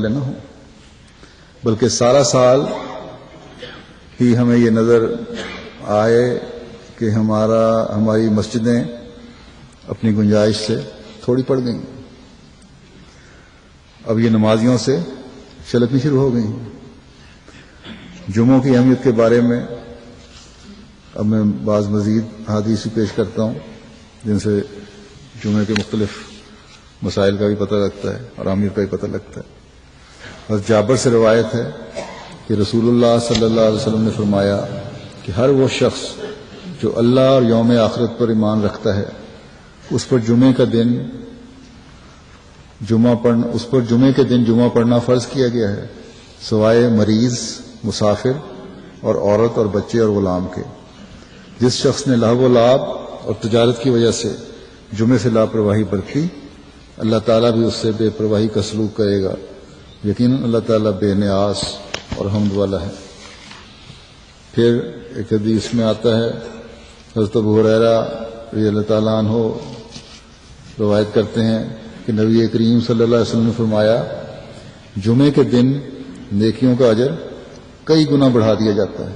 نہ ہوں، بلکہ سارا سال ہی ہمیں یہ نظر آئے کہ ہماری مسجدیں اپنی گنجائش سے تھوڑی پڑ گئیں، اب یہ نمازیوں سے چھلکنی شروع ہو گئی۔ جمعوں کی اہمیت کے بارے میں اب میں بعض مزید احادیث پیش کرتا ہوں جن سے جمعے کے مختلف مسائل کا بھی پتہ لگتا ہے اور اہمیت کا بھی پتہ لگتا ہے۔ حضرت جابر سے روایت ہے کہ رسول اللہ صلی اللہ علیہ وسلم نے فرمایا کہ ہر وہ شخص جو اللہ اور یوم آخرت پر ایمان رکھتا ہے اس پر جمعے کے دن جمعہ پڑھنا فرض کیا گیا ہے، سوائے مریض، مسافر اور عورت اور بچے اور غلام کے۔ جس شخص نے لہو و لعب اور تجارت کی وجہ سے جمعے سے لاپرواہی برتی، اللہ تعالیٰ بھی اس سے بے پرواہی کا سلوک کرے گا۔ یقیناً اللہ تعالیٰ بے نیاز اور حمد والا ہے۔ پھر ایک حدیث میں آتا ہے، حضرت ابو ہریرہ رضی اللہ تعالیٰ عنہ روایت کرتے ہیں کہ نبی کریم صلی اللہ علیہ وسلم نے فرمایا، جمعے کے دن نیکیوں کا اجر کئی گنا بڑھا دیا جاتا ہے۔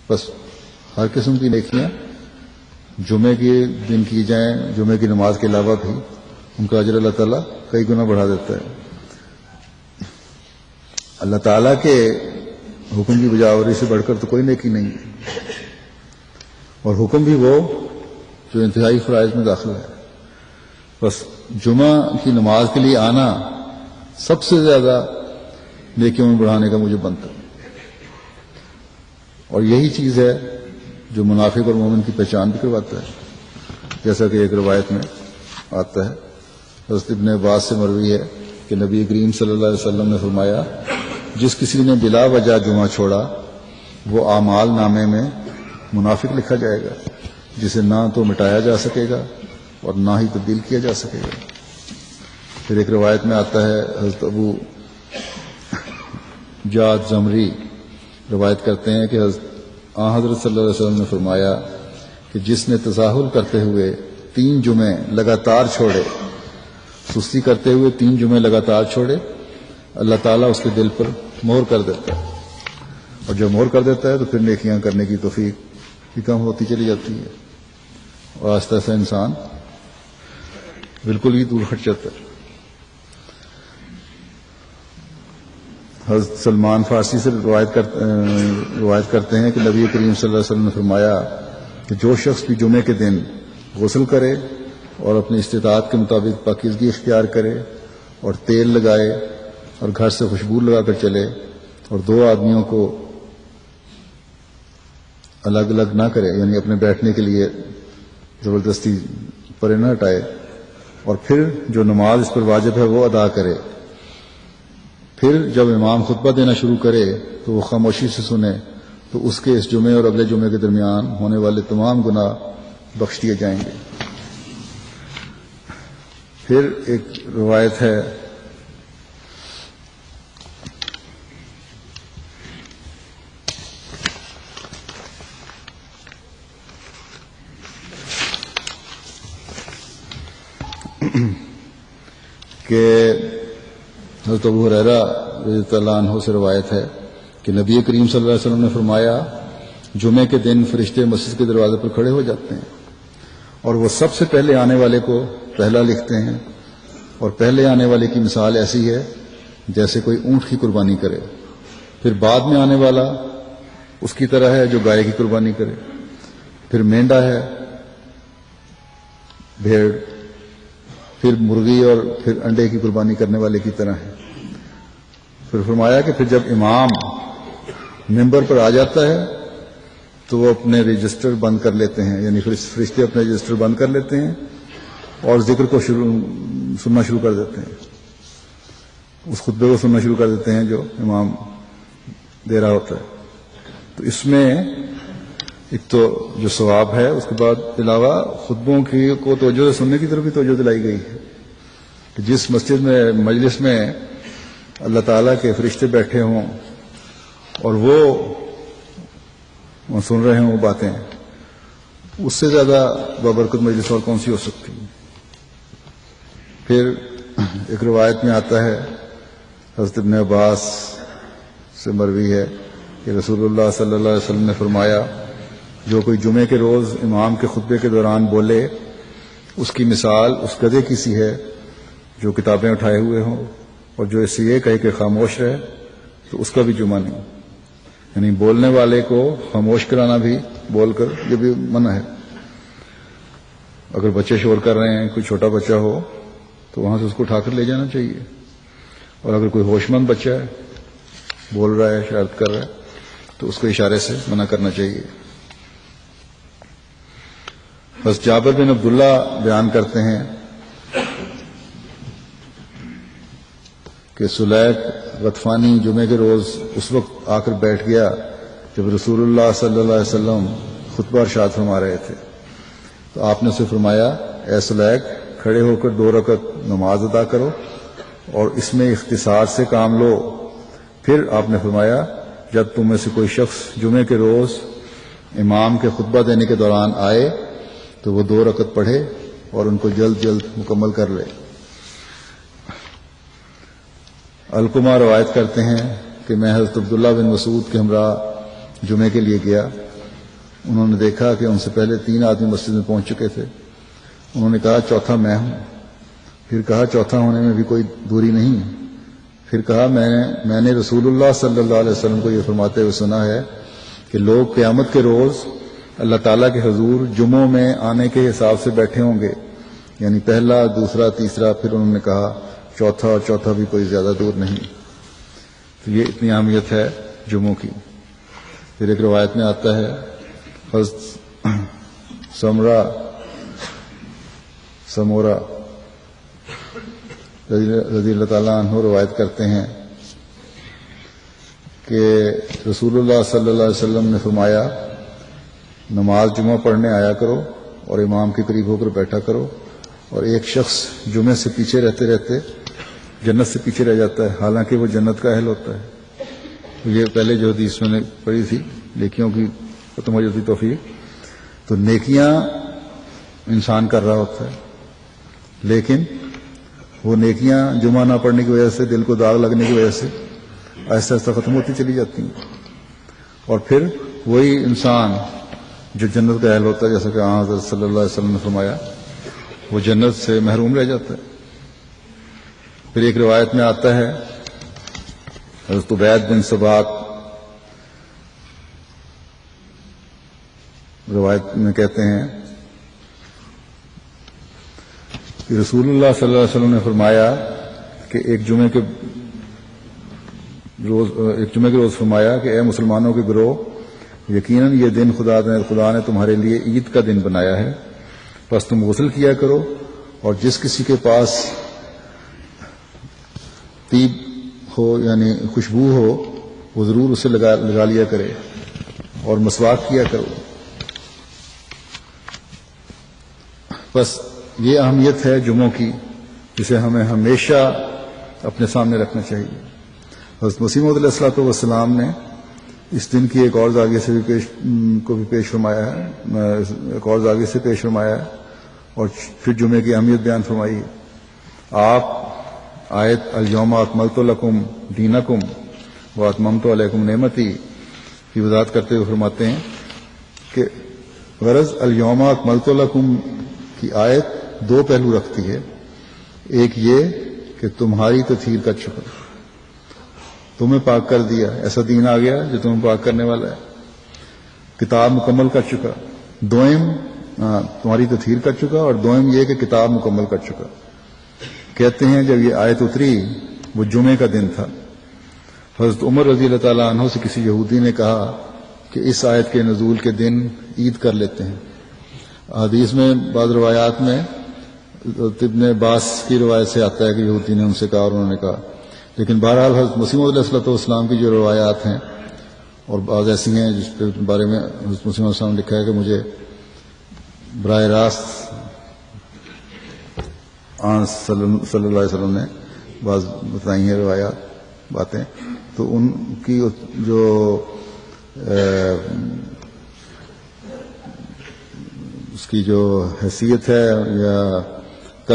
بس ہر قسم کی نیکیاں جمعے کے دن کی جائیں، جمعے کی نماز کے علاوہ بھی ان کا اجر اللہ تعالیٰ کئی گنا بڑھا دیتا ہے۔ اللہ تعالیٰ کے حکم کی بجاوری سے بڑھ کر تو کوئی نیکی نہیں ہے، اور حکم بھی وہ جو انتہائی فرائض میں داخل ہے۔ بس جمعہ کی نماز کے لیے آنا سب سے زیادہ نیکیوں میں بڑھانے کا مجھے بنتا ہے، اور یہی چیز ہے جو منافق اور مومن کی پہچان بھی کرواتا ہے، جیسا کہ ایک روایت میں آتا ہے، حضرت ابن عباس سے مروی ہے کہ نبی کریم صلی اللہ علیہ وسلم نے فرمایا، جس کسی نے بلا وجہ جمعہ چھوڑا وہ اعمال نامے میں منافق لکھا جائے گا، جسے نہ تو مٹایا جا سکے گا اور نہ ہی تبدیل کیا جا سکے گا۔ پھر ایک روایت میں آتا ہے، حضرت ابو جعد زمری روایت کرتے ہیں کہ حضرت صلی اللہ علیہ وسلم نے فرمایا کہ جس نے تساہل کرتے ہوئے 3 جمعے لگاتار چھوڑے، سستی کرتے ہوئے 3 جمعے لگاتار چھوڑے، اللہ تعالیٰ اس کے دل پر مہر کر دیتا ہے، اور جب مہر کر دیتا ہے تو پھر نیکیاں کرنے کی توفیق بھی کم ہوتی چلی جاتی ہے، اور آہستہ آہستہ انسان بالکل ہی دور ہٹ جاتا ہے۔ حضرت سلمان فارسی سے روایت کرتے ہیں کہ نبی کریم صلی اللہ علیہ وسلم نے فرمایا کہ جو شخص بھی جمعے کے دن غسل کرے اور اپنی استطاعت کے مطابق پاکیزگی اختیار کرے اور تیل لگائے اور گھر سے خوشبو لگا کر چلے اور 2 آدمیوں کو الگ الگ نہ کرے، یعنی اپنے بیٹھنے کے لیے زبردستی پرے نہ ہٹائے، اور پھر جو نماز اس پر واجب ہے وہ ادا کرے، پھر جب امام خطبہ دینا شروع کرے تو وہ خاموشی سے سنے، تو اس کے اس جمعے اور اگلے جمعے کے درمیان ہونے والے تمام گناہ بخش دیے جائیں گے۔ پھر ایک روایت ہے کہ حضرت ابو ہریرہ رضی اللہ عنہ سے روایت ہے کہ نبی کریم صلی اللہ علیہ وسلم نے فرمایا، جمعے کے دن فرشتے مسجد کے دروازے پر کھڑے ہو جاتے ہیں اور وہ سب سے پہلے آنے والے کو پہلا لکھتے ہیں، اور پہلے آنے والے کی مثال ایسی ہے جیسے کوئی اونٹ کی قربانی کرے، پھر بعد میں آنے والا اس کی طرح ہے جو گائے کی قربانی کرے، پھر مینڈا ہے، بھیڑ، پھر مرغی، اور پھر انڈے کی قربانی کرنے والے کی طرح ہے۔ پھر فرمایا کہ پھر جب امام ممبر پر آ جاتا ہے تو وہ اپنے رجسٹر بند کر لیتے ہیں، یعنی فرشتے اپنے رجسٹر بند کر لیتے ہیں اور ذکر کو سننا شروع کر دیتے ہیں، اس خطبے کو سننا شروع کر دیتے ہیں جو امام دے رہا ہوتا ہے۔ تو اس میں ایک تو جو ثواب ہے، اس کے بعد علاوہ خطبوں کی کو توجہ سے سننے کی طرف بھی توجہ دلائی گئی ہے کہ جس مسجد میں مجلس میں اللہ تعالیٰ کے فرشتے بیٹھے ہوں اور وہ سن رہے ہوں وہ باتیں، اس سے زیادہ بابرکت مجلس اور کون سی ہو سکتی ہے۔ پھر ایک روایت میں آتا ہے حضرت ابن عباس سے مروی ہے کہ رسول اللہ صلی اللہ علیہ وسلم نے فرمایا جو کوئی جمعے کے روز امام کے خطبے کے دوران بولے اس کی مثال اس گدھے کی سی ہے جو کتابیں اٹھائے ہوئے ہوں، اور جو اس سے یہ کہے کہ خاموش رہے تو اس کا بھی جمعہ نہیں. یعنی بولنے والے کو خاموش کرانا بھی بول کر یہ بھی منع ہے. اگر بچے شور کر رہے ہیں، کوئی چھوٹا بچہ ہو تو وہاں سے اس کو اٹھا کر لے جانا چاہیے، اور اگر کوئی ہوش مند بچہ ہے بول رہا ہے شرارت کر رہا ہے تو اس کو اشارے سے منع کرنا چاہیے. بس جابر بن عبداللہ بیان کرتے ہیں کہ سلیق غطفانی جمعے کے روز اس وقت آ کر بیٹھ گیا جب رسول اللہ صلی اللہ علیہ وسلم خطبہ ارشاد فرما رہے تھے، تو آپ نے اسے فرمایا اے سلیق کھڑے ہو کر 2 رکعت نماز ادا کرو اور اس میں اختصار سے کام لو. پھر آپ نے فرمایا جب تم میں سے کوئی شخص جمعے کے روز امام کے خطبہ دینے کے دوران آئے تو وہ 2 رکعت پڑھے اور ان کو جلد جلد مکمل کر لے. علقمہ روایت کرتے ہیں کہ میں حضرت عبداللہ بن مسعود کے ہمراہ جمعے کے لیے گیا. انہوں نے دیکھا کہ ان سے پہلے 3 آدمی مسجد میں پہنچ چکے تھے. انہوں نے کہا چوتھا میں ہوں. پھر کہا چوتھا ہونے میں بھی کوئی دوری نہیں. پھر کہا میں نے رسول اللہ صلی اللہ علیہ وسلم کو یہ فرماتے ہوئے سنا ہے کہ لوگ قیامت کے روز اللہ تعالیٰ کے حضور جمعوں میں آنے کے حساب سے بیٹھے ہوں گے، یعنی پہلا، دوسرا، تیسرا. پھر انہوں نے کہا چوتھا، اور چوتھا بھی کوئی زیادہ دور نہیں. تو یہ اتنی اہمیت ہے جمعوں کی. پھر ایک روایت میں آتا ہے حضرت سمورہ رضی اللہ تعالیٰ عنہ روایت کرتے ہیں کہ رسول اللہ صلی اللہ علیہ وسلم نے فرمایا نماز جمعہ پڑھنے آیا کرو اور امام کے قریب ہو کر بیٹھا کرو، اور ایک شخص جمعے سے پیچھے رہتے رہتے جنت سے پیچھے رہ جاتا ہے حالانکہ وہ جنت کا اہل ہوتا ہے. یہ پہلے جو حدیث میں نے پڑھی تھی نیکیوں کی ختم ہو جاتی توفیق، تو نیکیاں انسان کر رہا ہوتا ہے لیکن وہ نیکیاں جمعہ نہ پڑھنے کی وجہ سے، دل کو داغ لگنے کی وجہ سے آہستہ آہستہ ختم ہوتی چلی جاتی ہیں، اور پھر وہی انسان جو جنت کا اہل ہوتا ہے جیسا کہ حضرت صلی اللہ علیہ وسلم نے فرمایا وہ جنت سے محروم رہ جاتا ہے. پھر ایک روایت میں آتا ہے حضرت عبید بن ثبات روایت میں کہتے ہیں کہ رسول اللہ صلی اللہ علیہ وسلم نے فرمایا کہ ایک جمعے کے روز فرمایا کہ اے مسلمانوں کے گروہ، یقیناً یہ دن خدا نے تمہارے لیے عید کا دن بنایا ہے، بس تم غسل کیا کرو، اور جس کسی کے پاس طیب ہو یعنی خوشبو ہو وہ ضرور اسے لگا لیا کرے، اور مسواک کیا کرو. بس یہ اہمیت ہے جمعوں کی جسے ہمیں ہمیشہ اپنے سامنے رکھنا چاہیے. حضرت مسیح موعود علیہ الصلوۃ والسلام نے اس دن کی ایک اور زاویے سے بھی پیش فرمایا ہے اور پھر جمعے کی اہمیت بیان فرمائی. آپ آیت الیوم اکملت لکم دینکم واتممت علیکم نعمتی کی وضاحت کرتے ہوئے فرماتے ہیں کہ غرض الیوم اکملت لکم کی آیت 2 پہلو رکھتی ہے. ایک یہ کہ تمہاری تطہیر کر چکا، تمہیں پاک کر دیا، ایسا دین آ گیا جو تمہیں پاک کرنے والا ہے، کتاب مکمل کر چکا. دوئم تمہاری تطہیر کر چکا، اور دوئم یہ کہ کتاب مکمل کر چکا. کہتے ہیں جب یہ آیت اتری وہ جمعے کا دن تھا. حضرت عمر رضی اللہ تعالیٰ عنہ سے کسی یہودی نے کہا کہ اس آیت کے نزول کے دن عید کر لیتے ہیں. حدیث میں بعض روایات میں ابن عباس کی روایت سے آتا ہے کہ یہودی نے ان سے کہا اور انہوں نے کہا، لیکن بہرحال حضرت مسیح موعود علیہ الصلوۃ والسلام کی جو روایات ہیں اور بعض ایسی ہیں جس کے بارے میں حضرت مسیح موعود نے لکھا ہے کہ مجھے براہ راست صلی اللہ علیہ وسلم نے بعض بتائی ہیں روایات باتیں، تو ان کی جو اس کی جو حیثیت ہے یا